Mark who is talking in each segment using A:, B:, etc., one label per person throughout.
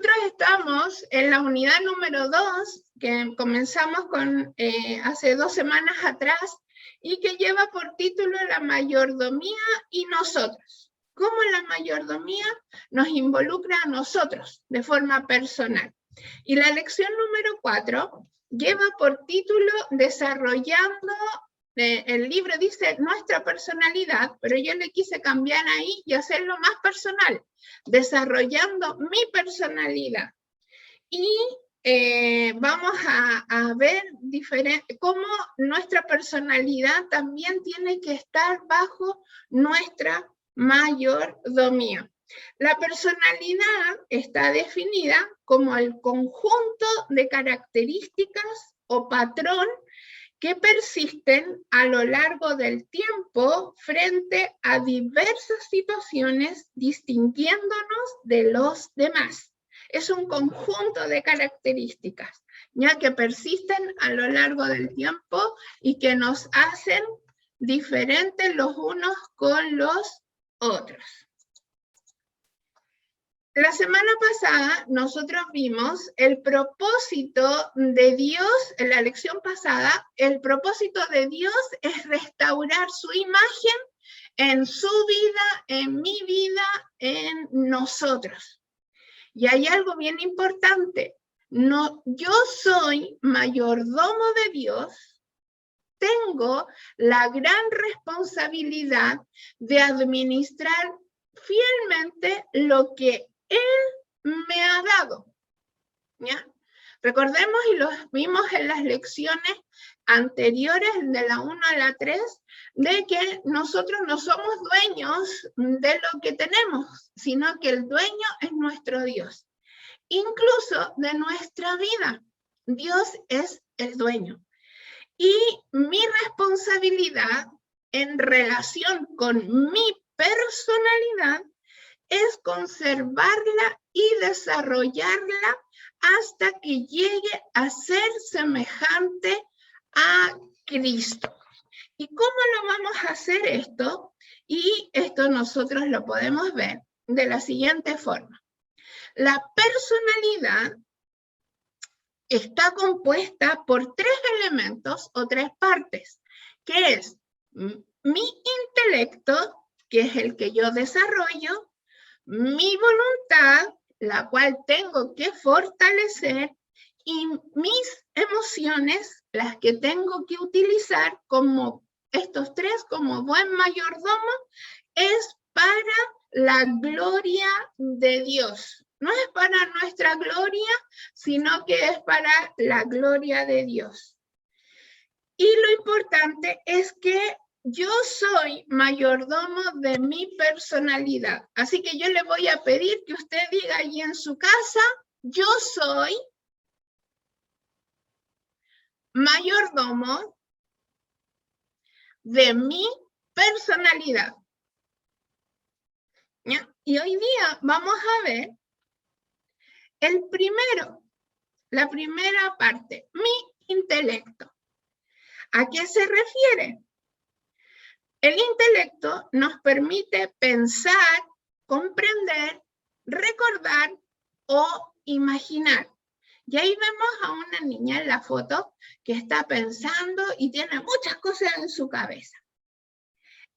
A: Nosotros estamos en la unidad número 2, que comenzamos con hace 2 semanas atrás, y que lleva por título La mayordomía y nosotros. ¿Cómo la mayordomía nos involucra a nosotros de forma personal? Y la lección número 4 lleva por título Desarrollando, el libro dice nuestra personalidad, pero yo le quise cambiar ahí y hacerlo más personal, desarrollando mi personalidad. Y vamos a ver cómo nuestra personalidad también tiene que estar bajo nuestra mayordomía. La personalidad está definida como el conjunto de características o patrón que persisten a lo largo del tiempo frente a diversas situaciones, distinguiéndonos de los demás. Es un conjunto de características, ya que persisten a lo largo del tiempo y que nos hacen diferentes los unos con los otros. La semana pasada nosotros vimos el propósito de Dios, en la lección pasada, el propósito de Dios es restaurar su imagen en su vida, en mi vida, en nosotros. Y hay algo bien importante, yo soy mayordomo de Dios, tengo la gran responsabilidad de administrar fielmente lo que Él me ha dado. ¿Ya? Recordemos, y lo vimos en las lecciones anteriores, de la 1 a la 3, de que nosotros no somos dueños de lo que tenemos, sino que el dueño es nuestro Dios. Incluso de nuestra vida, Dios es el dueño. Y mi responsabilidad en relación con mi personalidad es conservarla y desarrollarla hasta que llegue a ser semejante a Cristo. ¿Y cómo lo vamos a hacer esto? Y esto nosotros lo podemos ver de la siguiente forma. La personalidad está compuesta por 3 elementos o 3 partes, que es mi intelecto, que es el que yo desarrollo, mi voluntad, la cual tengo que fortalecer, y mis emociones, las que tengo que utilizar como estos 3, como buen mayordomo, es para la gloria de Dios. No es para nuestra gloria, sino que es para la gloria de Dios. Y lo importante es que yo soy mayordomo de mi personalidad. Así que yo le voy a pedir que usted diga allí en su casa, yo soy mayordomo de mi personalidad. ¿Ya? Y hoy día vamos a ver la primera parte, mi intelecto. ¿A qué se refiere? El intelecto nos permite pensar, comprender, recordar o imaginar. Y ahí vemos a una niña en la foto que está pensando y tiene muchas cosas en su cabeza.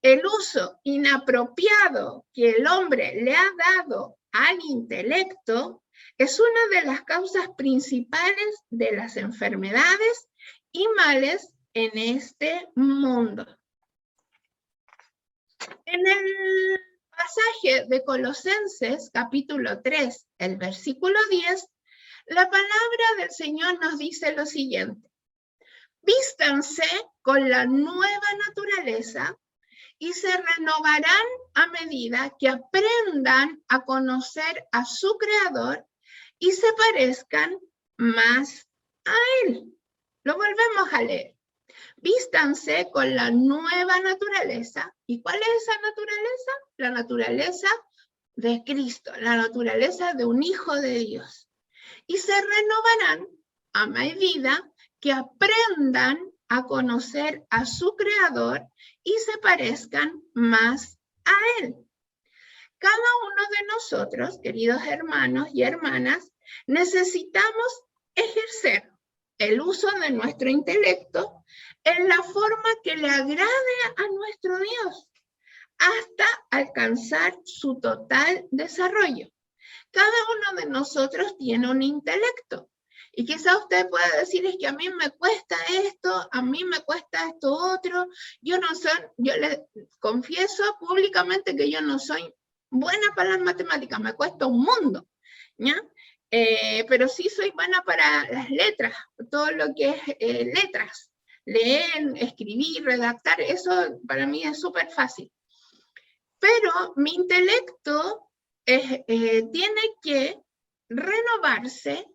A: El uso inapropiado que el hombre le ha dado al intelecto es una de las causas principales de las enfermedades y males en este mundo. En el pasaje de Colosenses, capítulo 3, el versículo 10, la palabra del Señor nos dice lo siguiente: vístanse con la nueva naturaleza y se renovarán a medida que aprendan a conocer a su Creador y se parezcan más a Él. Lo volvemos a leer. Vístanse con la nueva naturaleza. ¿Y cuál es esa naturaleza? La naturaleza de Cristo, la naturaleza de un Hijo de Dios. Y se renovarán a medida que aprendan a conocer a su Creador y se parezcan más a Él. Cada uno de nosotros, queridos hermanos y hermanas, Necesitamos ejercer el uso de nuestro intelecto en la forma que le agrade a nuestro Dios, hasta alcanzar su total desarrollo. Cada uno de nosotros tiene un intelecto. Y quizá usted pueda decir, es que a mí me cuesta esto, a mí me cuesta esto otro. Yo le confieso públicamente que yo no soy buena para las matemáticas, me cuesta un mundo, ¿ya? Pero sí soy buena para las letras, todo lo que es letras. Leer, escribir, redactar, eso para mí es súper fácil. Pero mi intelecto tiene que renovarse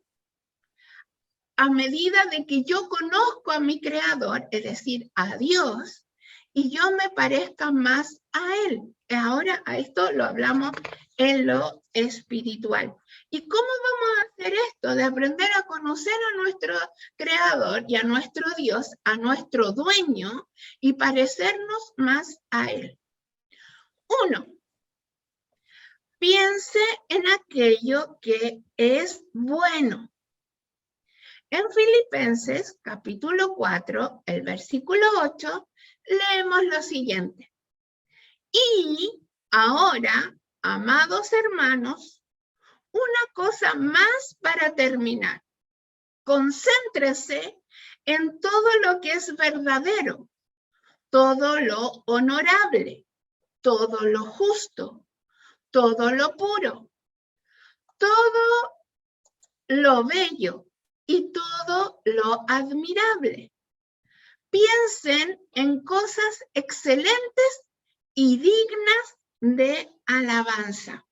A: a medida de que yo conozco a mi creador, es decir, a Dios, y yo me parezca más a Él. Ahora a esto lo hablamos en lo espiritual. ¿Y cómo vamos a hacer esto? De aprender a conocer a nuestro creador y a nuestro Dios, a nuestro dueño, y parecernos más a Él. 1. Piense en aquello que es bueno. En Filipenses, capítulo 4, el versículo 8, leemos lo siguiente. Y ahora, amados hermanos, una cosa más para terminar. Concéntrese en todo lo que es verdadero, todo lo honorable, todo lo justo, todo lo puro, todo lo bello y todo lo admirable. Piensen en cosas excelentes y dignas de alabanza.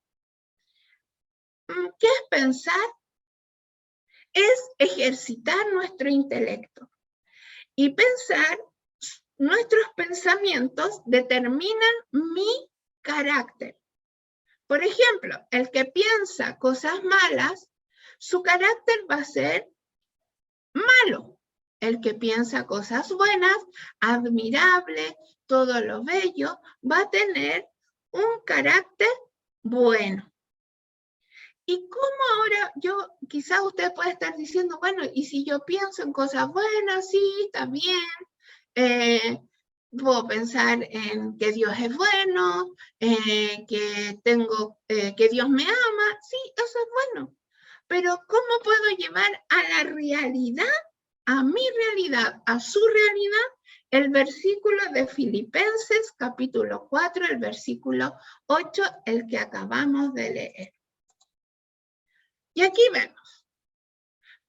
A: ¿Qué es pensar? Es ejercitar nuestro intelecto. Y pensar, nuestros pensamientos determinan mi carácter. Por ejemplo, el que piensa cosas malas, su carácter va a ser malo. El que piensa cosas buenas, admirable, todo lo bello, va a tener un carácter bueno. ¿Y cómo ahora quizás usted puede estar diciendo, bueno, y si yo pienso en cosas buenas, sí, está bien, puedo pensar en que Dios es bueno, que Dios me ama, sí, eso es bueno. Pero ¿cómo puedo llevar a la realidad, a mi realidad, a su realidad, el versículo de Filipenses, capítulo 4, el versículo 8, el que acabamos de leer? Y aquí vemos,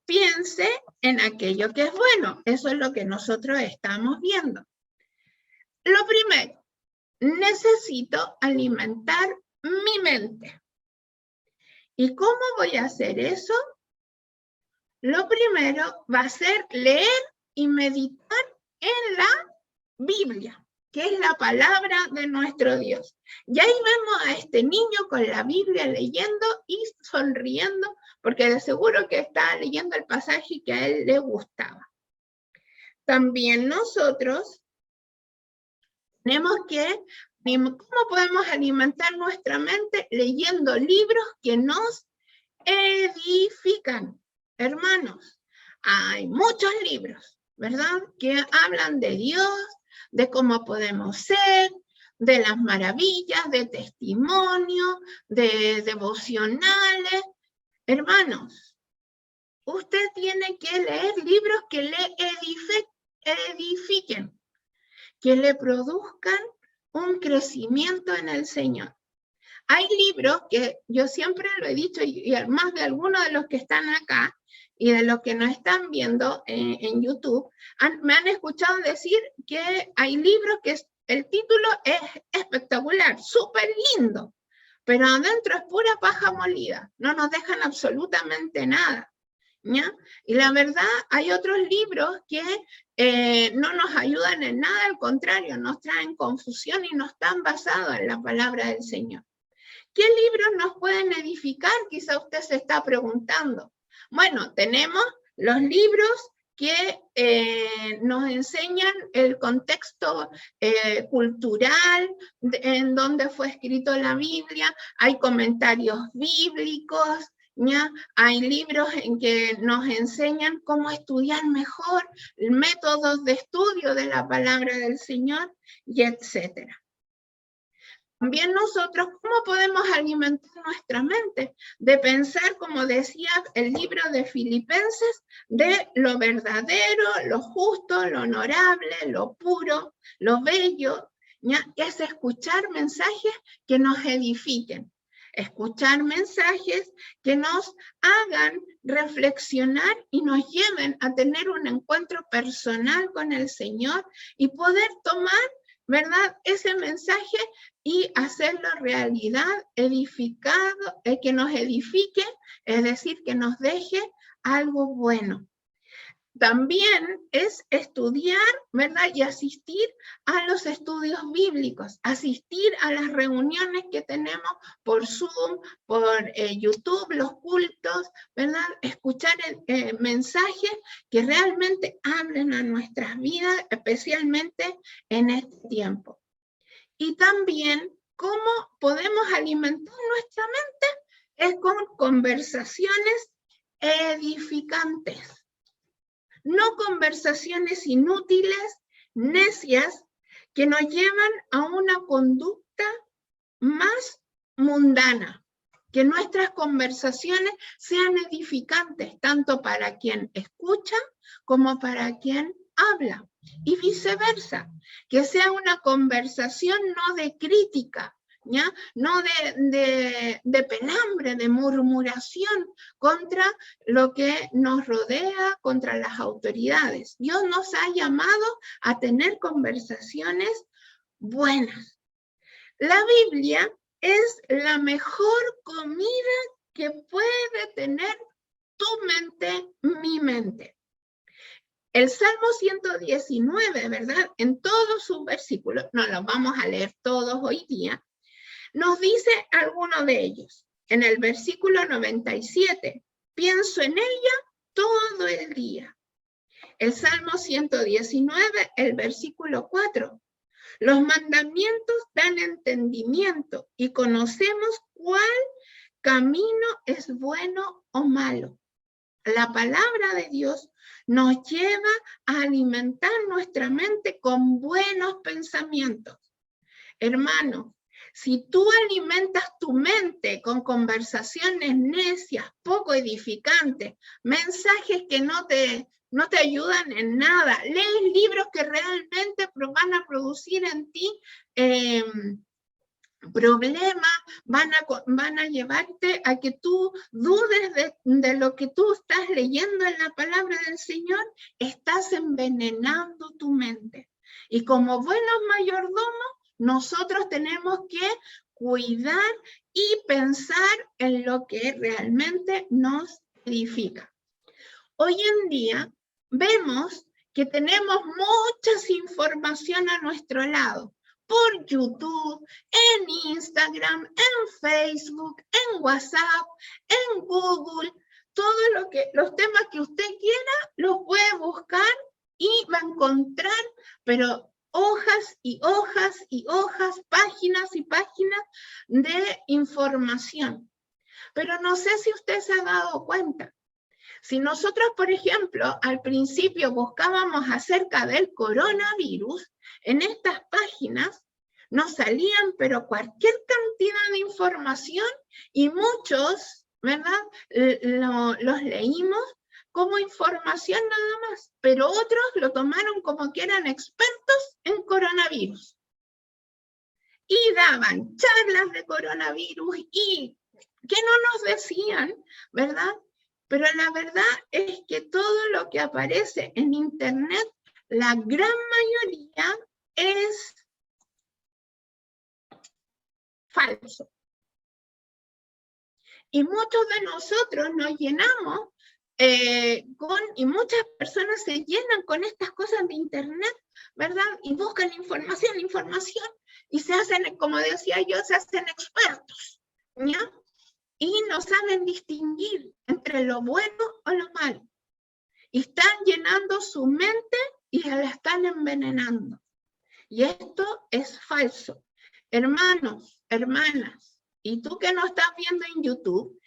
A: piense en aquello que es bueno. Eso es lo que nosotros estamos viendo. Lo primero, necesito alimentar mi mente. ¿Y cómo voy a hacer eso? Lo primero va a ser leer y meditar en la Biblia, que es la palabra de nuestro Dios. Y ahí vemos a este niño con la Biblia leyendo y sonriendo, porque de seguro que estaba leyendo el pasaje que a él le gustaba. También nosotros tenemos que, ¿cómo podemos alimentar nuestra mente? Leyendo libros que nos edifican. Hermanos, hay muchos libros, ¿verdad? Que hablan de Dios, de cómo podemos ser, de las maravillas, de testimonio, de devocionales. Hermanos, usted tiene que leer libros que le edifiquen, que le produzcan un crecimiento en el Señor. Hay libros que yo siempre lo he dicho, y además de algunos de los que están acá, y de los que nos están viendo en YouTube, me han escuchado decir que hay libros que el título es espectacular, súper lindo, pero adentro es pura paja molida, no nos dejan absolutamente nada, ¿ya? Y la verdad, hay otros libros que no nos ayudan en nada, al contrario, nos traen confusión y no están basados en la palabra del Señor. ¿Qué libros nos pueden edificar? Quizá usted se está preguntando. Bueno, tenemos los libros que nos enseñan el contexto cultural en donde fue escrito la Biblia, hay comentarios bíblicos, ¿ya? Hay libros en que nos enseñan cómo estudiar mejor, métodos de estudio de la palabra del Señor, y etcétera. También nosotros, ¿cómo podemos alimentar nuestra mente? De pensar, como decía el libro de Filipenses, de lo verdadero, lo justo, lo honorable, lo puro, lo bello, ¿ya? Es escuchar mensajes que nos edifiquen, escuchar mensajes que nos hagan reflexionar y nos lleven a tener un encuentro personal con el Señor y poder tomar, ¿verdad?, ese mensaje y hacerlo realidad, edificado, que nos edifique, es decir, que nos deje algo bueno. También es estudiar, ¿verdad? Y asistir a los estudios bíblicos, asistir a las reuniones que tenemos por Zoom, por YouTube, los cultos, ¿verdad? Escuchar mensajes que realmente hablen a nuestras vidas, especialmente en este tiempo. Y también, ¿cómo podemos alimentar nuestra mente? Es con conversaciones edificantes. No conversaciones inútiles, necias, que nos llevan a una conducta más mundana. Que nuestras conversaciones sean edificantes, tanto para quien escucha como para quien habla. Y viceversa, que sea una conversación no de crítica, ¿ya? No de pelambre, de murmuración contra lo que nos rodea, contra las autoridades. Dios nos ha llamado a tener conversaciones buenas. La Biblia es la mejor comida que puede tener tu mente, mi mente. El Salmo 119, ¿verdad? En todos sus versículos, no los vamos a leer todos hoy día, nos dice alguno de ellos. En el versículo 97, pienso en ella todo el día. El Salmo 119, el versículo 4. Los mandamientos dan entendimiento y conocemos cuál camino es bueno o malo. La palabra de Dios nos lleva a alimentar nuestra mente con buenos pensamientos. Hermano, si tú alimentas tu mente con conversaciones necias, poco edificantes, mensajes que no te ayudan en nada, lees libros que realmente van a producir en ti problemas, van a llevarte a que tú dudes de lo que tú estás leyendo en la palabra del Señor, estás envenenando tu mente. Y como buenos mayordomos, nosotros tenemos que cuidar y pensar en lo que realmente nos edifica. Hoy en día vemos que tenemos mucha información a nuestro lado, por YouTube, en Instagram, en Facebook, en WhatsApp, en Google, los temas que usted quiera, los puede buscar y va a encontrar, pero hojas y hojas y hojas, páginas y páginas de información. Pero no sé si usted se ha dado cuenta. Si nosotros, por ejemplo, al principio buscábamos acerca del coronavirus, en estas páginas nos salían, pero cualquier cantidad de información y muchos, ¿verdad? Los leímos como información nada más, pero otros lo tomaron como que eran expertos en coronavirus. Y daban charlas de coronavirus y que no nos decían, ¿verdad? Pero la verdad es que todo lo que aparece en Internet, la gran mayoría es falso. Y muchos de nosotros nos llenamos y muchas personas se llenan con estas cosas de Internet, ¿verdad? Y buscan información, y se hacen, como decía yo, se hacen expertos, ¿ya? Y no saben distinguir entre lo bueno o lo malo. Y están llenando su mente y la están envenenando. Y esto es falso. Hermanos, hermanas, y tú que nos estás viendo en YouTube,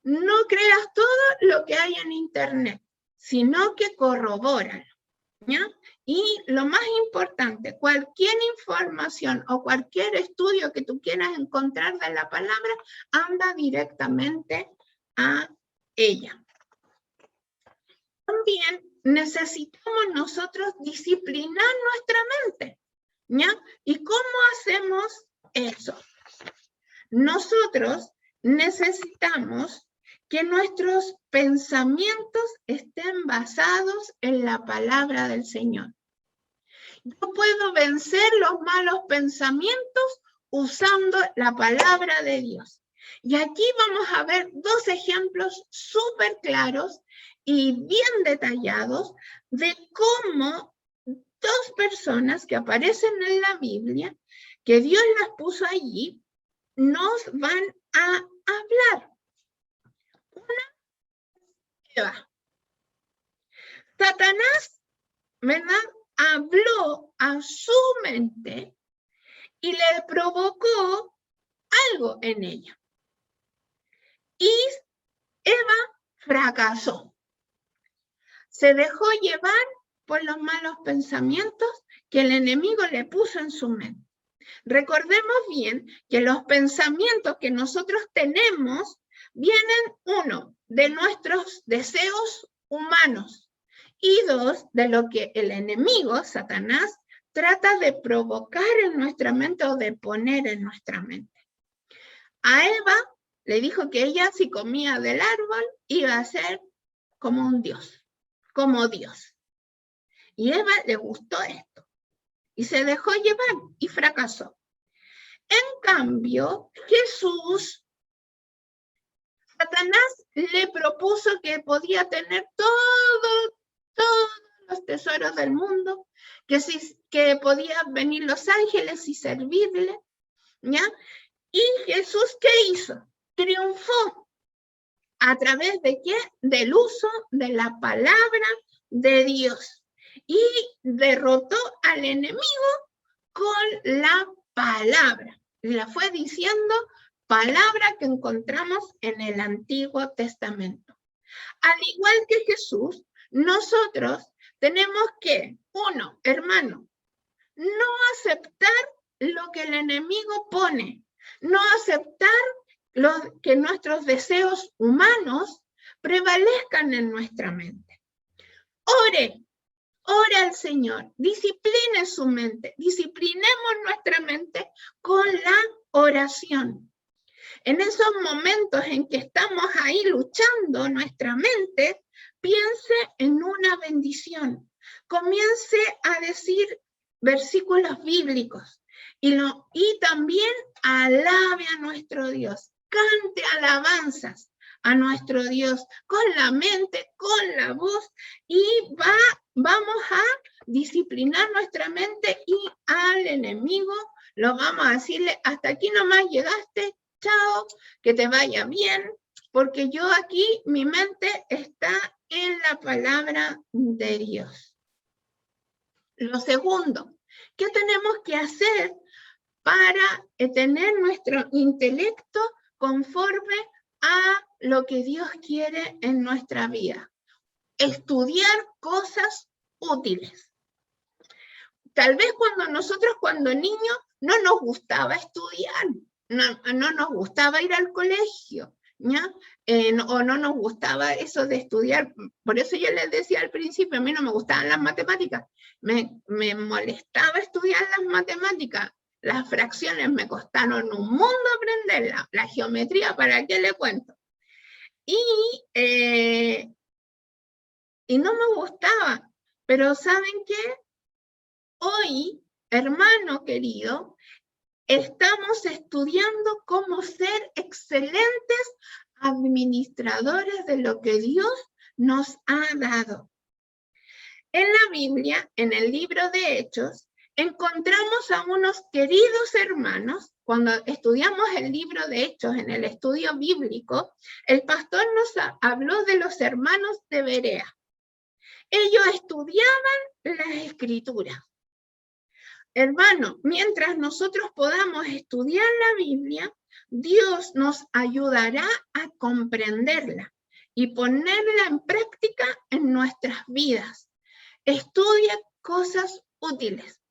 A: no creas todo lo que hay en internet, sino que corrobóralo, ¿ya? Y lo más importante, cualquier información o cualquier estudio que tú quieras encontrar de la palabra, anda directamente a ella. También necesitamos nosotros disciplinar nuestra mente, ¿ya? ¿Y cómo hacemos eso? Nosotros necesitamos que nuestros pensamientos estén basados en la palabra del Señor. Yo puedo vencer los malos pensamientos usando la palabra de Dios. Y aquí vamos a ver dos ejemplos súper claros y bien detallados de cómo dos personas que aparecen en la Biblia, que Dios las puso allí, nos van a hablar. Una, Eva. Satanás, ¿verdad?, habló a su mente y le provocó algo en ella. Y Eva fracasó. Se dejó llevar por los malos pensamientos que el enemigo le puso en su mente. Recordemos bien que los pensamientos que nosotros tenemos vienen, uno, de nuestros deseos humanos, y dos, de lo que el enemigo, Satanás, trata de provocar en nuestra mente o de poner en nuestra mente. A Eva le dijo que ella, si comía del árbol, iba a ser como un dios, como Dios. Y a Eva le gustó esto y se dejó llevar y fracasó. En cambio, Satanás le propuso que podía tener todos los tesoros del mundo, que podían venir los ángeles y servirle, ¿ya? Y Jesús, ¿qué hizo? Triunfó. ¿A través de qué? Del uso de la palabra de Dios. Y derrotó al enemigo con la palabra. La fue diciendo, palabra que encontramos en el Antiguo Testamento. Al igual que Jesús, nosotros tenemos que, uno, hermano, no aceptar lo que el enemigo pone, no aceptar que nuestros deseos humanos prevalezcan en nuestra mente. Ore al Señor, discipline su mente, disciplinemos nuestra mente con la oración. En esos momentos en que estamos ahí luchando nuestra mente, piense en una bendición. Comience a decir versículos bíblicos y también alabe a nuestro Dios. Cante alabanzas a nuestro Dios con la mente, con la voz, y vamos a disciplinar nuestra mente, y al enemigo lo vamos a decirle, hasta aquí nomás llegaste, chao, que te vaya bien, porque yo aquí, mi mente está en la palabra de Dios. Lo segundo, ¿qué tenemos que hacer para tener nuestro intelecto conforme a lo que Dios quiere en nuestra vida? Estudiar cosas útiles. Tal vez cuando niños, no nos gustaba estudiar, no nos gustaba ir al colegio, ¿ya? O no nos gustaba eso de estudiar. Por eso yo les decía al principio, a mí no me gustaban las matemáticas. Me molestaba estudiar las matemáticas. Las fracciones me costaron un mundo aprenderlas. La geometría, ¿para qué le cuento? Y no me gustaba. Pero ¿saben qué? Hoy, hermano querido, estamos estudiando cómo ser excelentes administradores de lo que Dios nos ha dado. En la Biblia, en el libro de Hechos, encontramos a unos queridos hermanos. Cuando estudiamos el libro de Hechos en el estudio bíblico, el pastor nos habló de los hermanos de Berea. Ellos estudiaban las Escrituras. Hermano, mientras nosotros podamos estudiar la Biblia, Dios nos ayudará a comprenderla y ponerla en práctica en nuestras vidas. Estudia cosas útiles.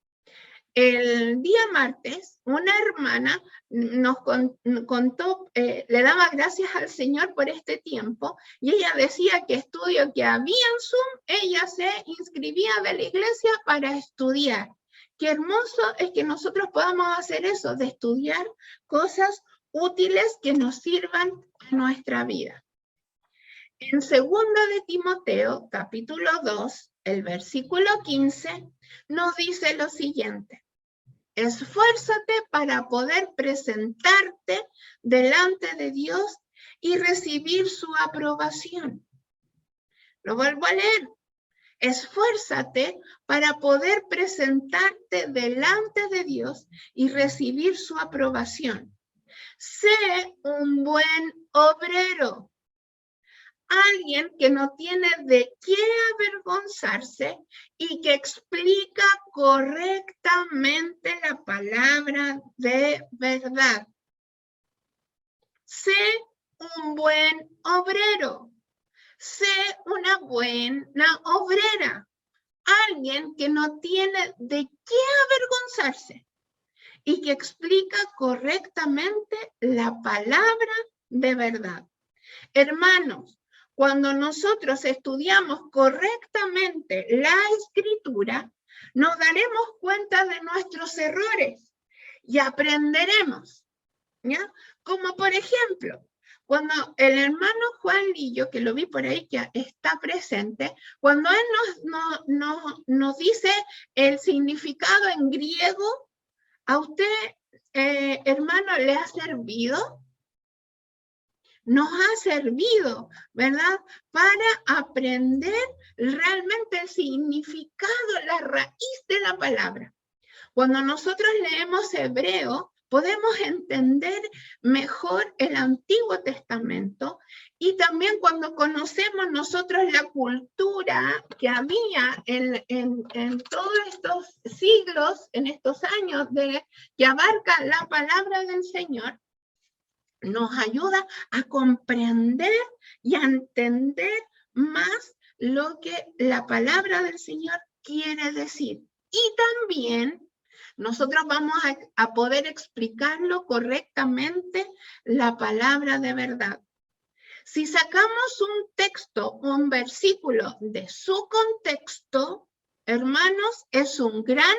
A: El día martes, una hermana nos contó, le daba gracias al Señor por este tiempo, y ella decía que estudio que había en Zoom, ella se inscribía de la iglesia para estudiar. Qué hermoso es que nosotros podamos hacer eso, de estudiar cosas útiles que nos sirvan en nuestra vida. En 2 de Timoteo, capítulo 2, el versículo 15, nos dice lo siguiente: esfuérzate para poder presentarte delante de Dios y recibir su aprobación. Lo vuelvo a leer. Esfuérzate para poder presentarte delante de Dios y recibir su aprobación. Sé un buen obrero, alguien que no tiene de qué avergonzarse y que explica correctamente la palabra de verdad. Sé un buen obrero. Sé una buena obrera. Alguien que no tiene de qué avergonzarse y que explica correctamente la palabra de verdad. Hermanos, cuando nosotros estudiamos correctamente la Escritura, nos daremos cuenta de nuestros errores y aprenderemos, ¿ya? Como por ejemplo, cuando el hermano Juan Lillo, que lo vi por ahí, que está presente, cuando él nos dice el significado en griego, ¿a usted, hermano, le ha servido? Nos ha servido, ¿verdad? Para aprender realmente el significado, la raíz de la palabra. Cuando nosotros leemos hebreo, podemos entender mejor el Antiguo Testamento, y también cuando conocemos nosotros la cultura que había en todos estos siglos, en estos años que abarca la palabra del Señor, nos ayuda a comprender y a entender más lo que la palabra del Señor quiere decir. Y también nosotros vamos a poder explicarlo correctamente, la palabra de verdad. Si sacamos un texto, un versículo de su contexto, hermanos, es un gran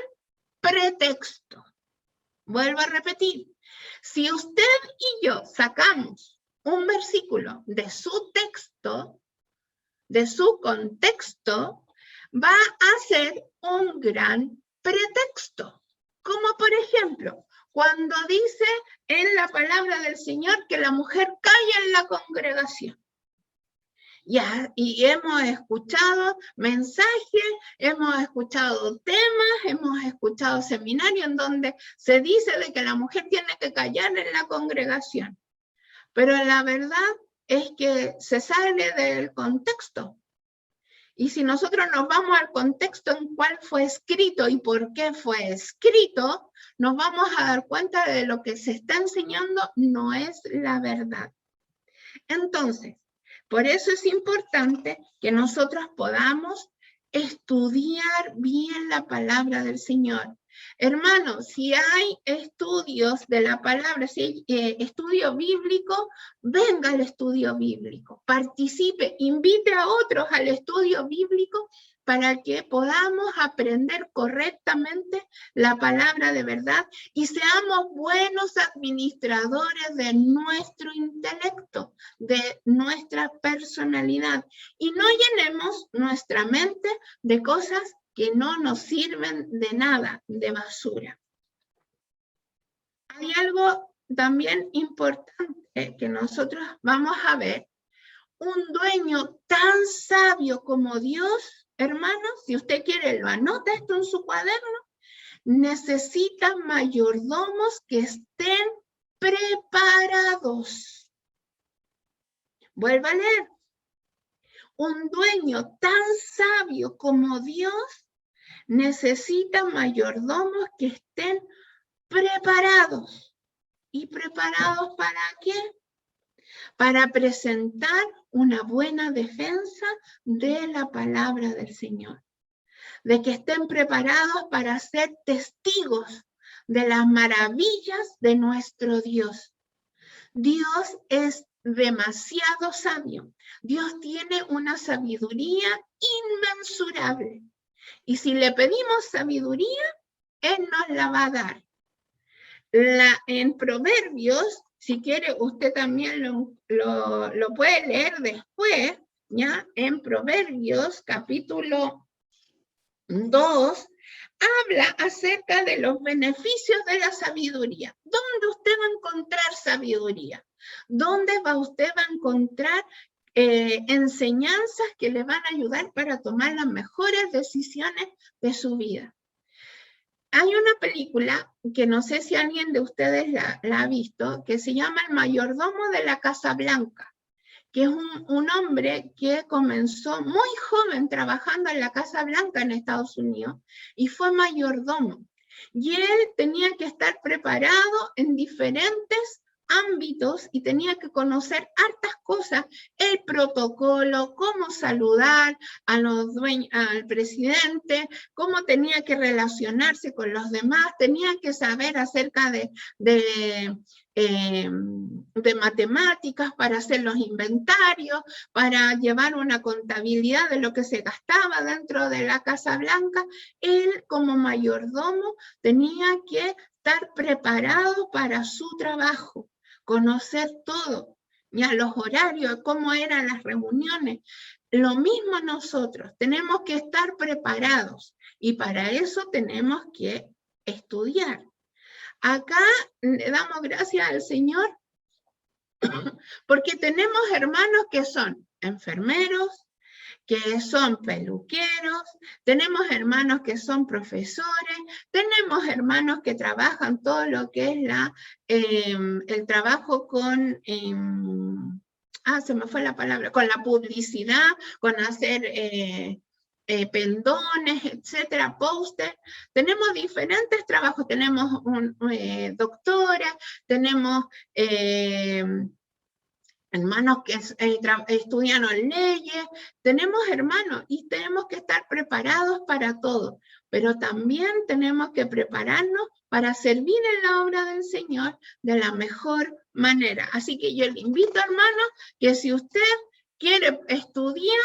A: pretexto. Vuelvo a repetir. Si usted y yo sacamos un versículo de su texto, de su contexto, va a ser un gran pretexto. Como por ejemplo, cuando dice en la palabra del Señor que la mujer calla en la congregación. Y hemos escuchado mensajes, hemos escuchado temas, hemos escuchado seminarios en donde se dice de que la mujer tiene que callar en la congregación. Pero la verdad es que se sale del contexto. Y si nosotros nos vamos al contexto en cuál fue escrito y por qué fue escrito, nos vamos a dar cuenta de lo que se está enseñando no es la verdad. Entonces, por eso es importante que nosotros podamos estudiar bien la palabra del Señor. Hermanos, si hay estudios de la palabra, si hay estudio bíblico, venga al estudio bíblico, participe, invite a otros al estudio bíblico para que podamos aprender correctamente la palabra de verdad y seamos buenos administradores de nuestro intelecto, de nuestra personalidad, y no llenemos nuestra mente de cosas que no nos sirven de nada, de basura. Hay algo también importante que nosotros vamos a ver. Un dueño tan sabio como Dios, hermanos, si usted quiere lo anota esto en su cuaderno, necesita mayordomos que estén preparados. Vuelva a leer. Un dueño tan sabio como Dios necesita mayordomos que estén preparados. ¿Y preparados para qué? Para presentar una buena defensa de la palabra del Señor. De que estén preparados para ser testigos de las maravillas de nuestro Dios. Dios es demasiado sabio. Dios tiene una sabiduría inmensurable. Y si le pedimos sabiduría, Él nos la va a dar. En Proverbios, si quiere, usted también lo puede leer después, ¿ya? En Proverbios, capítulo 2, habla acerca de los beneficios de la sabiduría. ¿Dónde usted va a encontrar sabiduría? ¿Dónde usted va a encontrar enseñanzas que le van a ayudar para tomar las mejores decisiones de su vida? Hay una película que no sé si alguien de ustedes la ha visto, que se llama El mayordomo de la Casa Blanca, que es un hombre que comenzó muy joven trabajando en la Casa Blanca en Estados Unidos y fue mayordomo. Y él tenía que estar preparado en diferentes ámbitos y tenía que conocer hartas cosas, el protocolo, cómo saludar al presidente, cómo tenía que relacionarse con los demás, tenía que saber acerca de matemáticas para hacer los inventarios, para llevar una contabilidad de lo que se gastaba dentro de la Casa Blanca. Él como mayordomo tenía que estar preparado para su trabajo, conocer todo, ya los horarios, cómo eran las reuniones. Lo mismo nosotros, tenemos que estar preparados y para eso tenemos que estudiar. Acá le damos gracias al Señor porque tenemos hermanos que son enfermeros, que son peluqueros, tenemos hermanos que son profesores, tenemos hermanos que trabajan todo lo que es el trabajo con, se me fue la palabra, con la publicidad, con hacer pendones, etcétera, póster. Tenemos diferentes trabajos, tenemos doctoras, tenemos hermanos que estudian leyes, tenemos hermanos y tenemos que estar preparados para todo, pero también tenemos que prepararnos para servir en la obra del Señor de la mejor manera. Así que yo le invito, hermanos, que si usted quiere estudiar,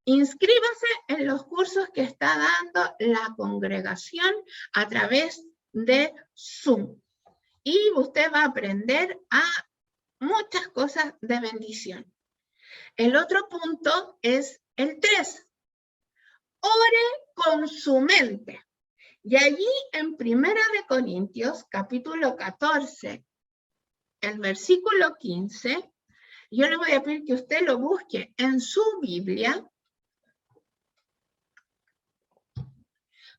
A: inscríbase en los cursos que está dando la congregación a través de Zoom. Y usted va a aprender a muchas cosas de bendición. El otro punto es el 3. Ore con su mente. Y allí en 1 Corintios, capítulo 14, el versículo 15, yo le voy a pedir que usted lo busque en su Biblia.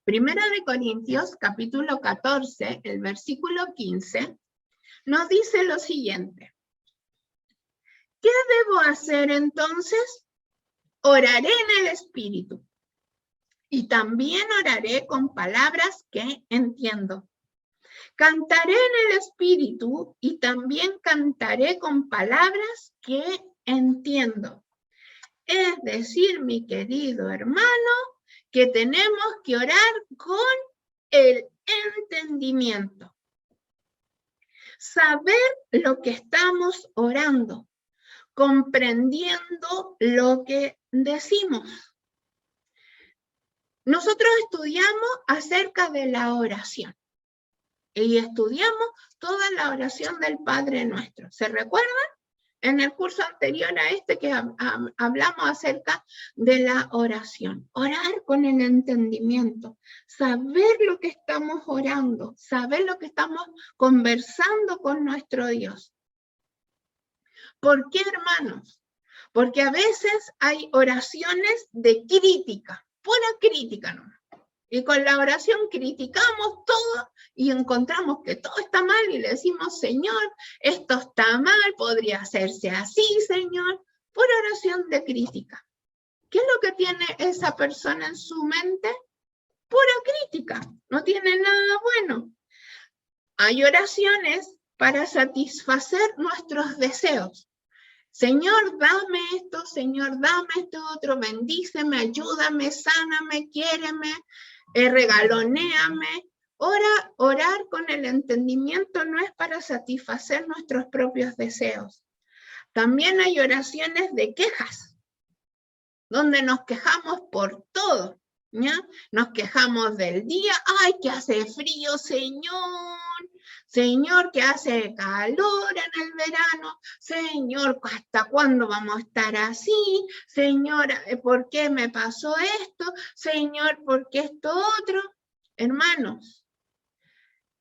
A: 1 Corintios, capítulo 14, el versículo 15, nos dice lo siguiente. ¿Qué debo hacer entonces? Oraré en el Espíritu y también oraré con palabras que entiendo. Cantaré en el Espíritu y también cantaré con palabras que entiendo. Es decir, mi querido hermano, que tenemos que orar con el entendimiento. Saber lo que estamos orando, comprendiendo lo que decimos. Nosotros estudiamos acerca de la oración y estudiamos toda la oración del Padre Nuestro. ¿Se recuerdan? En el curso anterior a este que hablamos acerca de la oración. Orar con el entendimiento, saber lo que estamos orando, saber lo que estamos conversando con nuestro Dios. ¿Por qué, hermanos? Porque a veces hay oraciones de crítica, pura crítica nomás. Y con la oración criticamos todo y encontramos que todo está mal y le decimos, Señor, esto está mal, podría hacerse así, Señor. Pura oración de crítica. ¿Qué es lo que tiene esa persona en su mente? Pura crítica, no tiene nada bueno. Hay oraciones para satisfacer nuestros deseos. Señor, dame esto, Señor, dame esto otro, bendíceme, ayúdame, sáname, quiéreme, regalonéame. Orar con el entendimiento no es para satisfacer nuestros propios deseos. También hay oraciones de quejas, donde nos quejamos por todo, ¿ya? Nos quejamos del día, ¡ay, que hace frío, Señor! Señor, que hace calor en el verano. Señor, ¿hasta cuándo vamos a estar así? Señor, ¿por qué me pasó esto? Señor, ¿por qué esto otro? Hermanos,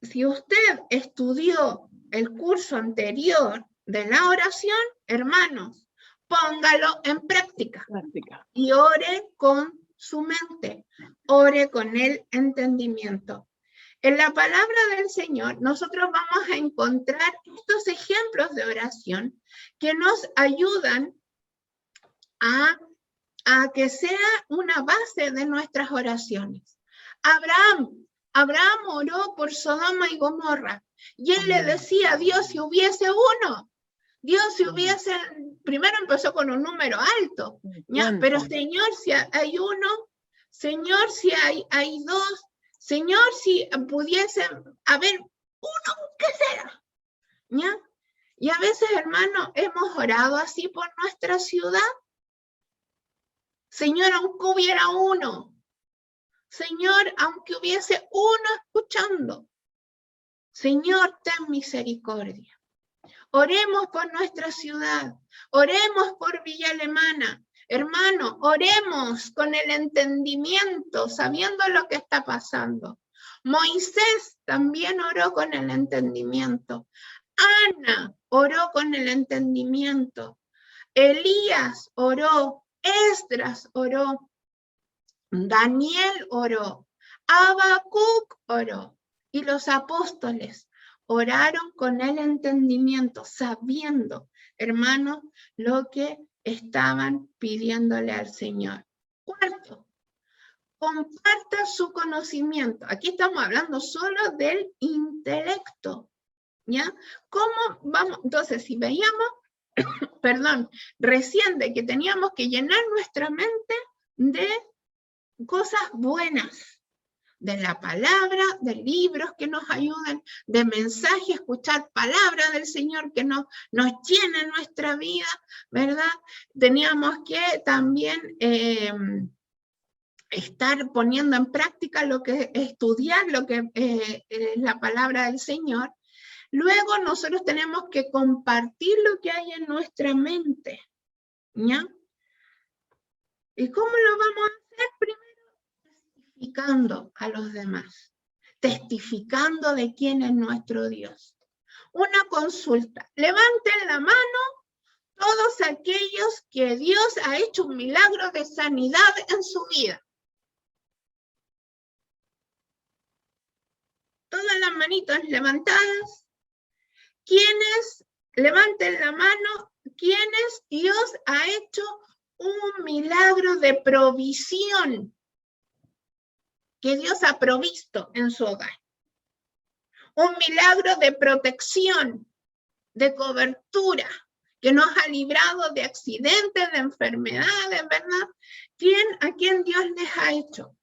A: si usted estudió el curso anterior de la oración, hermanos, póngalo en práctica. Y ore con su mente, ore con el entendimiento. En la palabra del Señor, nosotros vamos a encontrar estos ejemplos de oración que nos ayudan a que sea una base de nuestras oraciones. Abraham oró por Sodoma y Gomorra, y él le decía, Dios, si hubiese uno, Dios, si hubiese, primero empezó con un número alto, ¿ya? Pero Señor, si hay uno, Señor, si hay dos, Señor, si pudiese haber uno, ¿qué será? ¿Ya? Y a veces, hermano, hemos orado así por nuestra ciudad. Señor, aunque hubiera uno. Señor, aunque hubiese uno escuchando. Señor, ten misericordia. Oremos por nuestra ciudad. Oremos por Villa Alemana. Hermano, oremos con el entendimiento, sabiendo lo que está pasando. Moisés también oró con el entendimiento. Ana oró con el entendimiento. Elías oró. Esdras oró. Daniel oró. Habacuc oró. Y los apóstoles oraron con el entendimiento, sabiendo, hermanos, lo que estaban pidiéndole al Señor. Cuarto, comparta su conocimiento. Aquí estamos hablando solo del intelecto, ¿ya? ¿Cómo vamos? Entonces, si veíamos, perdón, recién de que teníamos que llenar nuestra mente de cosas buenas, de la palabra, de libros que nos ayuden, de mensajes, escuchar palabras del Señor que nos llenen nuestra vida, ¿verdad? Teníamos que también estar poniendo en práctica estudiar lo que es la palabra del Señor. Luego nosotros tenemos que compartir lo que hay en nuestra mente, ¿ya? ¿Y cómo lo vamos a hacer? Primero, testificando a los demás, testificando de quién es nuestro Dios. Una consulta, levanten la mano todos aquellos que Dios ha hecho un milagro de sanidad en su vida. Todas las manitos levantadas. ¿Quiénes? Levanten la mano, ¿quiénes Dios ha hecho un milagro de provisión? Que Dios ha provisto en su hogar. Un milagro de protección, de cobertura, que nos ha librado de accidentes, de enfermedades, ¿verdad? ¿A quién Dios les ha hecho?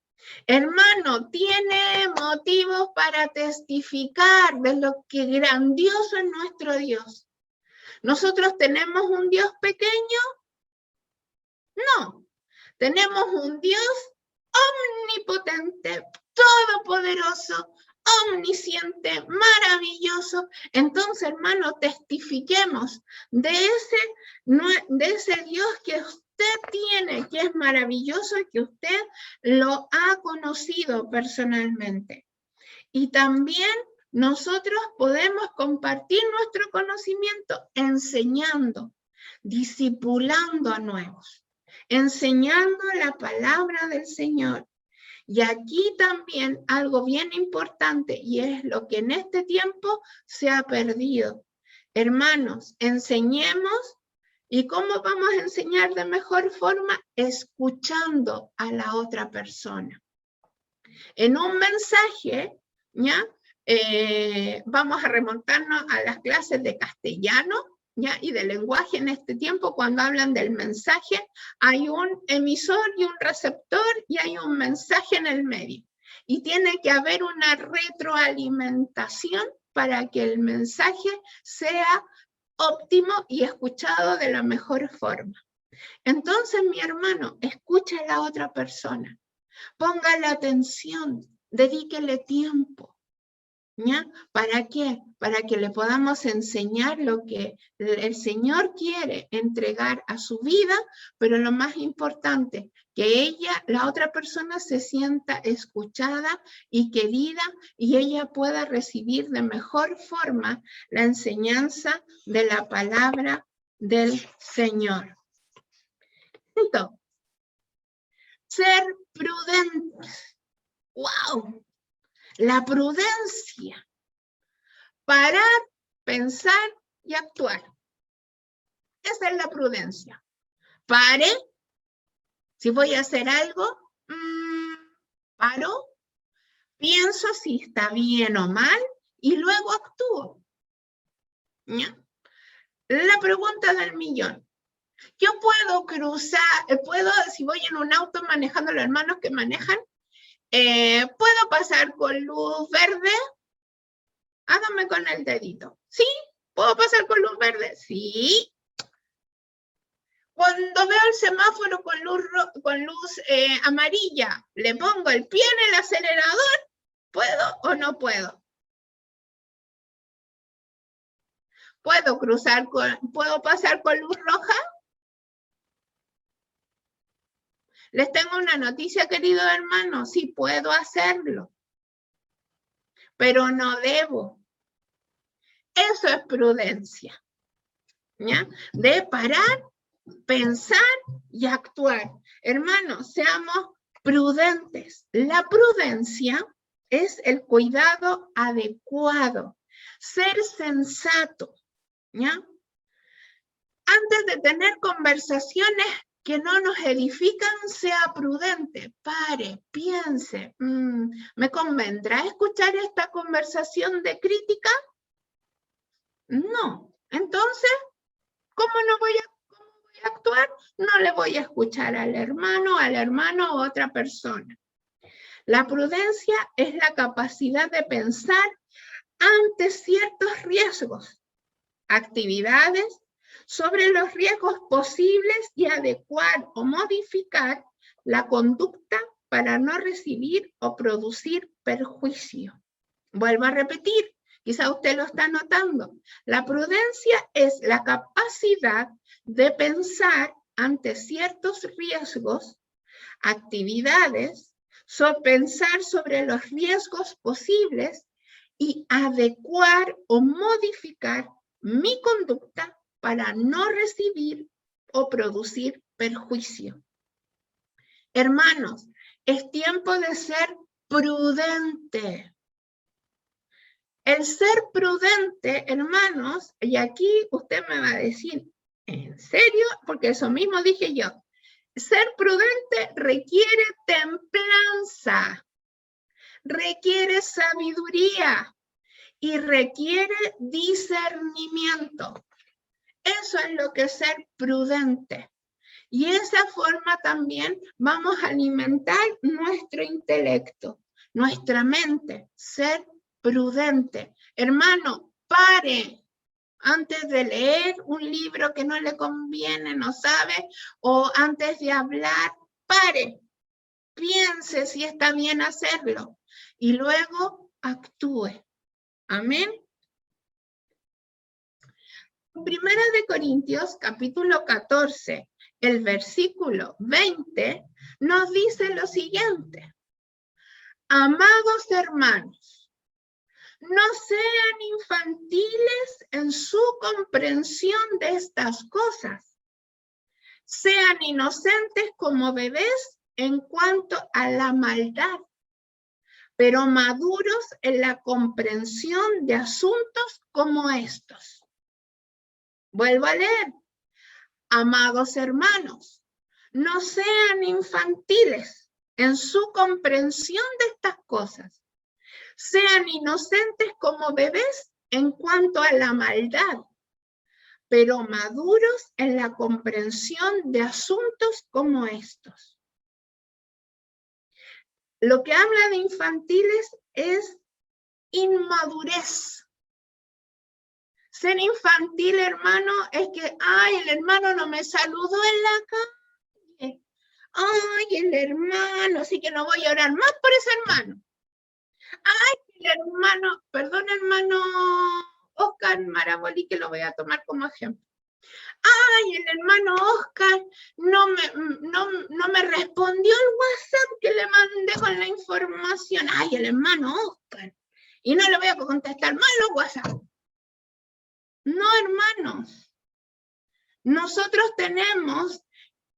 A: Hermano, tiene motivos para testificar de lo que grandioso es nuestro Dios. ¿Nosotros tenemos un Dios pequeño? No. Tenemos un Dios omnipotente, todopoderoso, omnisciente, maravilloso. Entonces, hermano, testifiquemos de ese Dios que usted tiene, que es maravilloso y que usted lo ha conocido personalmente. Y también nosotros podemos compartir nuestro conocimiento enseñando, discipulando a nuevos, enseñando la palabra del Señor. Y aquí también algo bien importante, y es lo que en este tiempo se ha perdido. Hermanos, enseñemos. ¿Y cómo vamos a enseñar de mejor forma? Escuchando a la otra persona. En un mensaje, ¿ya? vamos a remontarnos a las clases de castellano, ¿ya? Y de lenguaje en este tiempo. Cuando hablan del mensaje, hay un emisor y un receptor y hay un mensaje en el medio. Y tiene que haber una retroalimentación para que el mensaje sea óptimo y escuchado de la mejor forma. Entonces, mi hermano, escucha a la otra persona, póngale atención, dedíquele tiempo. ¿Ya? ¿Para qué? Para que le podamos enseñar lo que el Señor quiere entregar a su vida, pero lo más importante, que ella, la otra persona, se sienta escuchada y querida y ella pueda recibir de mejor forma la enseñanza de la palabra del Señor. Entonces, ser prudentes. ¡Wow! La prudencia. Parar, pensar y actuar. Esa es la prudencia. Pare. Si voy a hacer algo, paro, pienso si está bien o mal y luego actúo. ¿Ya? La pregunta del millón. Yo puedo cruzar, si voy en un auto manejando, los hermanos que manejan, ¿puedo pasar con luz verde? Hágame con el dedito. ¿Sí? ¿Puedo pasar con luz verde? Sí. Cuando veo el semáforo con luz amarilla, ¿le pongo el pie en el acelerador? ¿Puedo o no puedo? ¿Puedo pasar con luz roja? Les tengo una noticia, queridos hermanos, sí puedo hacerlo, pero no debo. Eso es prudencia, ¿ya? De parar, pensar y actuar. Hermanos, seamos prudentes. La prudencia es el cuidado adecuado, ser sensato, ¿ya? Antes de tener conversaciones que no nos edifican, sea prudente, pare, piense, ¿me convendrá escuchar esta conversación de crítica? No. Entonces, ¿cómo voy a actuar? No le voy a escuchar al hermano o otra persona. La prudencia es la capacidad de pensar ante ciertos riesgos, actividades, sobre los riesgos posibles y adecuar o modificar la conducta para no recibir o producir perjuicio. Vuelvo a repetir, quizá usted lo está notando. La prudencia es la capacidad de pensar ante ciertos riesgos, actividades, pensar sobre los riesgos posibles y adecuar o modificar mi conducta para no recibir o producir perjuicio. Hermanos, es tiempo de ser prudente. El ser prudente, hermanos, y aquí usted me va a decir, ¿en serio? Porque eso mismo dije yo. Ser prudente requiere templanza, requiere sabiduría y requiere discernimiento. Eso es lo que es ser prudente. Y de esa forma también vamos a alimentar nuestro intelecto, nuestra mente, ser prudente. Hermano, pare antes de leer un libro que no le conviene, no sabe, o antes de hablar, pare, piense si está bien hacerlo y luego actúe. Amén. Primera de Corintios, capítulo 14, el versículo 20, nos dice lo siguiente. Amados hermanos, no sean infantiles en su comprensión de estas cosas. Sean inocentes como bebés en cuanto a la maldad, pero maduros en la comprensión de asuntos como estos. Vuelvo a leer. Amados hermanos, no sean infantiles en su comprensión de estas cosas. Sean inocentes como bebés en cuanto a la maldad, pero maduros en la comprensión de asuntos como estos. Lo que habla de infantiles es inmadurez. Ser infantil, hermano, es que, ay, el hermano no me saludó en la calle. Ay, el hermano, así que no voy a orar más por ese hermano. Ay, el hermano, perdón, hermano Oscar Maraboli, que lo voy a tomar como ejemplo. Ay, el hermano Oscar no me respondió el WhatsApp que le mandé con la información. Ay, el hermano Oscar. Y no le voy a contestar más los WhatsApp. No, hermanos. Nosotros tenemos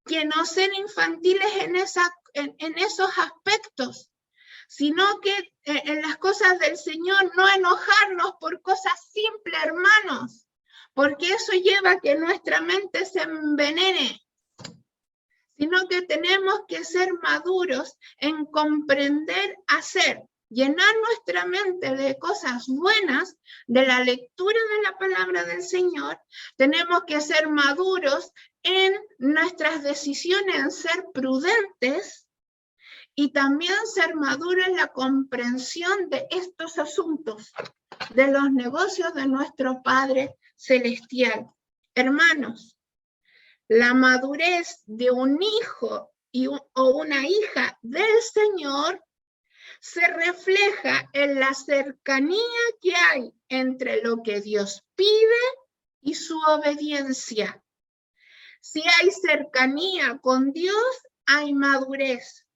A: que no ser infantiles en esos aspectos, sino que en las cosas del Señor no enojarnos por cosas simples, hermanos, porque eso lleva a que nuestra mente se envenene, sino que tenemos que ser maduros en comprender, hacer, llenar nuestra mente de cosas buenas, de la lectura de la palabra del Señor. Tenemos que ser maduros en nuestras decisiones, en ser prudentes, y también ser maduros en la comprensión de estos asuntos, de los negocios de nuestro Padre Celestial. Hermanos, la madurez de un hijo o una hija del Señor se refleja en la cercanía que hay entre lo que Dios pide y su obediencia. Si hay cercanía con Dios, hay madurez.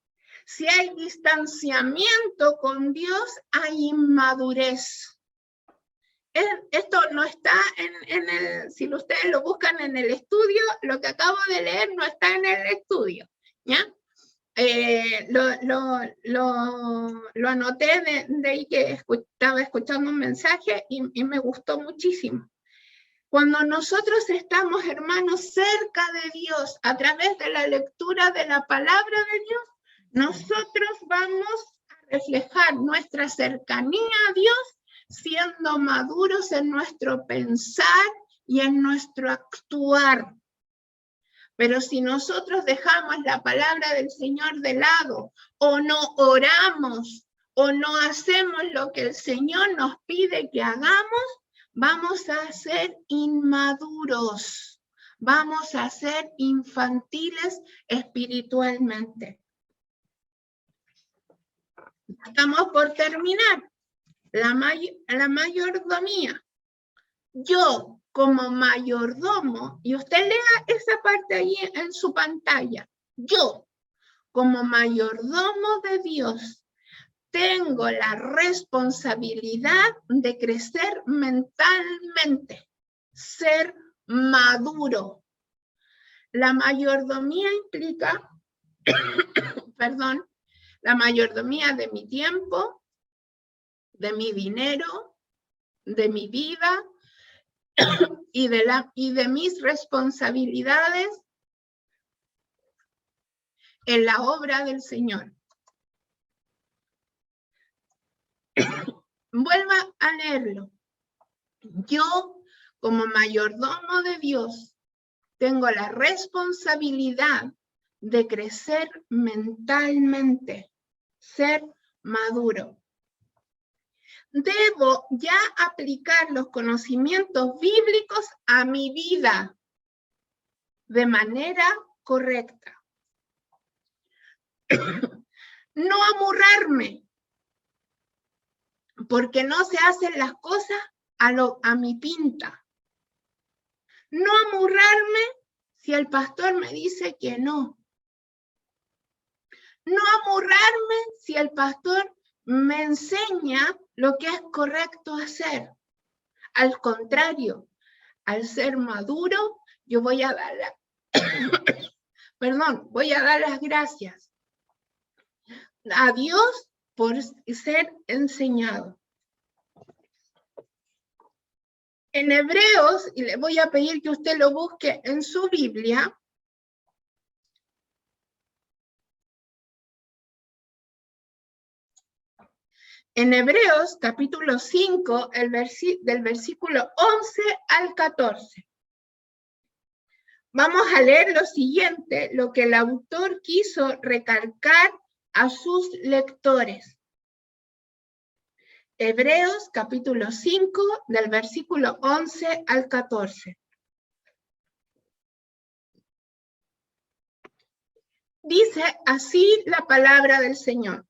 A: Si hay distanciamiento con Dios, hay inmadurez. Esto no está si ustedes lo buscan en el estudio, lo que acabo de leer no está en el estudio, ¿ya? Lo anoté de ahí que estaba escuchando un mensaje y me gustó muchísimo. Cuando nosotros estamos, hermanos, cerca de Dios, a través de la lectura de la palabra de Dios, nosotros vamos a reflejar nuestra cercanía a Dios siendo maduros en nuestro pensar y en nuestro actuar. Pero si nosotros dejamos la palabra del Señor de lado, o no oramos, o no hacemos lo que el Señor nos pide que hagamos, vamos a ser inmaduros, vamos a ser infantiles espiritualmente. Estamos por terminar. La mayordomía. Yo, como mayordomo, y usted lea esa parte ahí en su pantalla, yo, como mayordomo de Dios, tengo la responsabilidad de crecer mentalmente, ser maduro. La mayordomía implica, perdón, la mayordomía de mi tiempo, de mi dinero, de mi vida y de mis responsabilidades en la obra del Señor. Vuelva a leerlo. Yo, como mayordomo de Dios, tengo la responsabilidad de crecer mentalmente, ser maduro. Debo ya aplicar los conocimientos bíblicos a mi vida de manera correcta. No amurrarme, porque no se hacen las cosas a mi pinta. No amurrarme si el pastor me dice que no. No amurrarme si el pastor me enseña lo que es correcto hacer. Al contrario, al ser maduro, yo voy a dar voy a dar las gracias a Dios por ser enseñado. En Hebreos, y le voy a pedir que usted lo busque en su Biblia, En Hebreos capítulo 5, del versículo 11 al 14. Vamos a leer lo siguiente, lo que el autor quiso recalcar a sus lectores. Hebreos capítulo 5, del versículo 11 al 14. Dice así la palabra del Señor.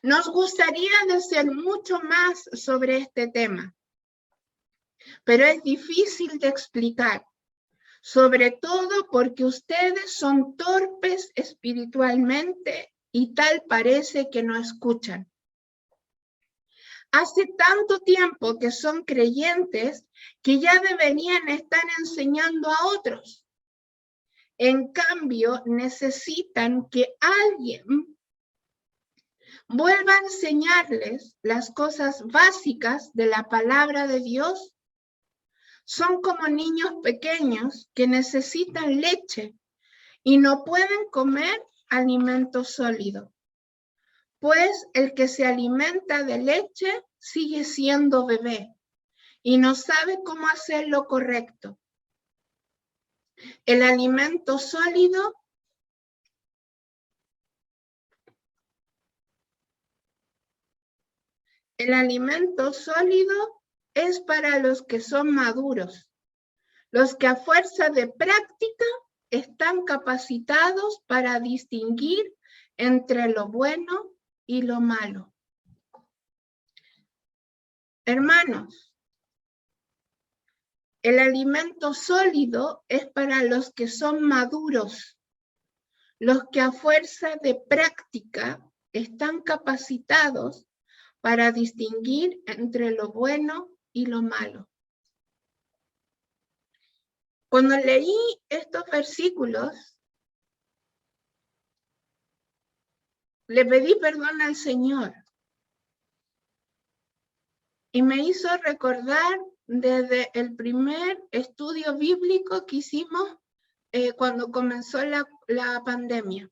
A: Nos gustaría decir mucho más sobre este tema, pero es difícil de explicar, sobre todo porque ustedes son torpes espiritualmente y tal parece que no escuchan. Hace tanto tiempo que son creyentes que ya deberían estar enseñando a otros. En cambio, necesitan que alguien vuelva a enseñarles las cosas básicas de la palabra de Dios. Son como niños pequeños que necesitan leche y no pueden comer alimento sólido. Pues el que se alimenta de leche sigue siendo bebé y no sabe cómo hacer lo correcto. El alimento sólido es para los que son maduros, los que a fuerza de práctica están capacitados para distinguir entre lo bueno y lo malo. Hermanos, el alimento sólido es para los que son maduros, los que a fuerza de práctica están capacitados para distinguir entre lo bueno y lo malo. Cuando leí estos versículos, le pedí perdón al Señor y me hizo recordar desde el primer estudio bíblico que hicimos cuando comenzó la pandemia.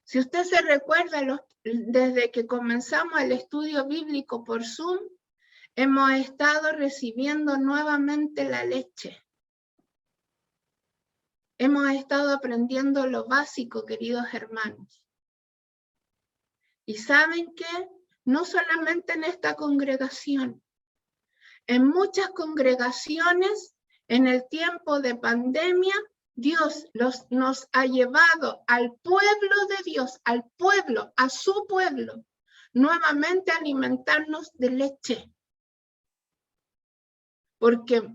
A: Si usted se recuerda, desde que comenzamos el estudio bíblico por Zoom, hemos estado recibiendo nuevamente la leche. Hemos estado aprendiendo lo básico, queridos hermanos. Y ¿saben qué? No solamente en esta congregación, en muchas congregaciones, en el tiempo de pandemia, Dios nos ha llevado al pueblo de Dios, al pueblo, a su pueblo, nuevamente a alimentarnos de leche. Porque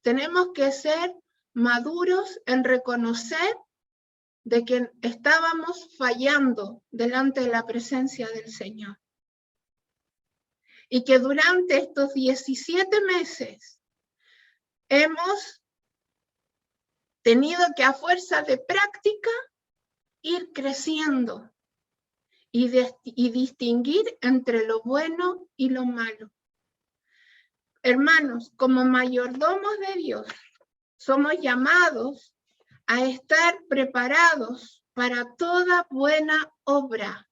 A: tenemos que ser maduros en reconocer de que estábamos fallando delante de la presencia del Señor. Y que durante estos 17 meses hemos tenido que a fuerza de práctica ir creciendo y distinguir entre lo bueno y lo malo. Hermanos, como mayordomos de Dios, somos llamados a estar preparados para toda buena obra.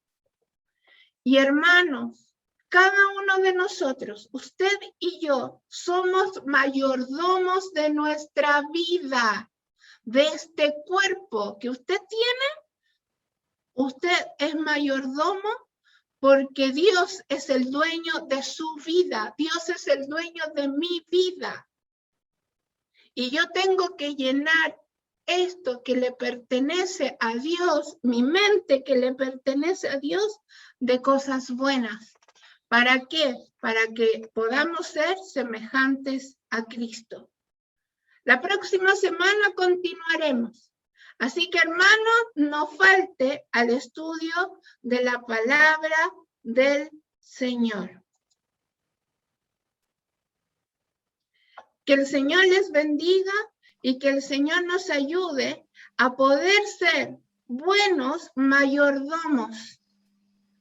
A: Y hermanos, cada uno de nosotros, usted y yo, somos mayordomos de nuestra vida, de este cuerpo que usted tiene. Usted es mayordomo porque Dios es el dueño de su vida. Dios es el dueño de mi vida. Y yo tengo que llenar esto que le pertenece a Dios, mi mente que le pertenece a Dios, de cosas buenas. ¿Para qué? Para que podamos ser semejantes a Cristo. La próxima semana continuaremos. Así que, hermanos, no falte al estudio de la palabra del Señor. Que el Señor les bendiga y que el Señor nos ayude a poder ser buenos mayordomos.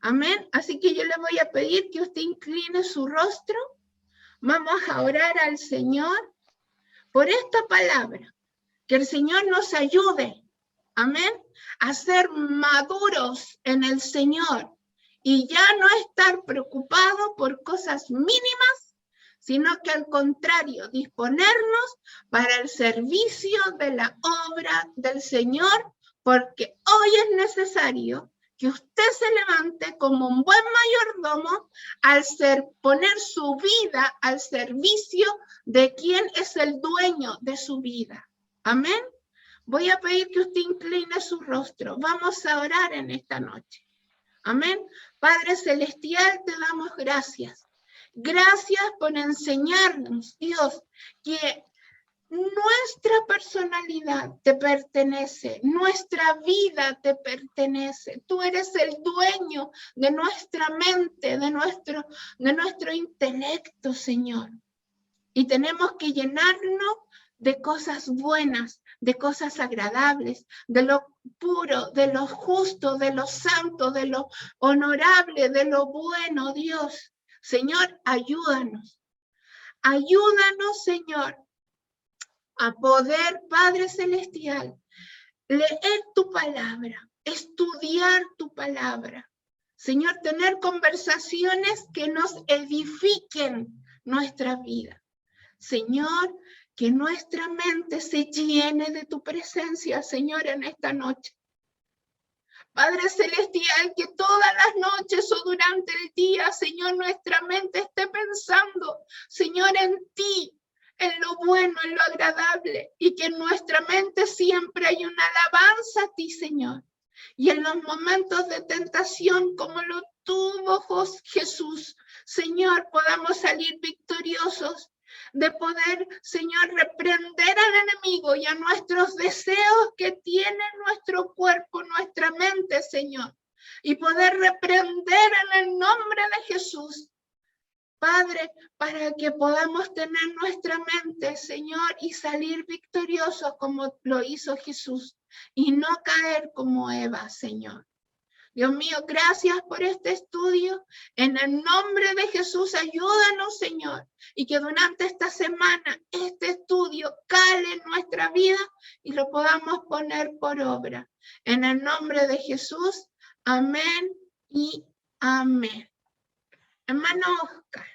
A: Amén. Así que yo le voy a pedir que usted incline su rostro. Vamos a orar al Señor por esta palabra. Que el Señor nos ayude, amén, a ser maduros en el Señor y ya no estar preocupado por cosas mínimas, sino que al contrario, disponernos para el servicio de la obra del Señor, porque hoy es necesario que usted se levante como un buen mayordomo al poner su vida al servicio de quien es el dueño de su vida. Amén. Voy a pedir que usted incline su rostro. Vamos a orar en esta noche. Amén. Padre Celestial, te damos gracias. Gracias por enseñarnos, Dios, que nuestra personalidad te pertenece, nuestra vida te pertenece. Tú eres el dueño de nuestra mente, de nuestro intelecto, Señor. Y tenemos que llenarnos de cosas buenas, de cosas agradables, de lo puro, de lo justo, de lo santo, de lo honorable, de lo bueno, Dios. Señor, ayúdanos. Ayúdanos, Señor, a poder, Padre Celestial, leer tu palabra, estudiar tu palabra. Señor, tener conversaciones que nos edifiquen nuestra vida. Señor, que nuestra mente se llene de tu presencia, Señor, en esta noche. Padre Celestial, que todas las noches o durante el día, Señor, nuestra mente esté pensando, Señor, en ti, en lo bueno, en lo agradable, y que en nuestra mente siempre hay una alabanza a ti, Señor. Y en los momentos de tentación, como lo tuvo Jesús, Señor, podamos salir victoriosos, de poder, Señor, reprender al enemigo y a nuestros deseos que tiene nuestro cuerpo, nuestra mente, Señor, y poder reprender en el nombre de Jesús, Padre, para que podamos tener nuestra mente, Señor, y salir victoriosos como lo hizo Jesús, y no caer como Eva, Señor. Dios mío, gracias por este estudio. En el nombre de Jesús, ayúdanos, Señor, y que durante esta semana este estudio cale en nuestra vida y lo podamos poner por obra. En el nombre de Jesús, amén y amén. Hermano Oscar.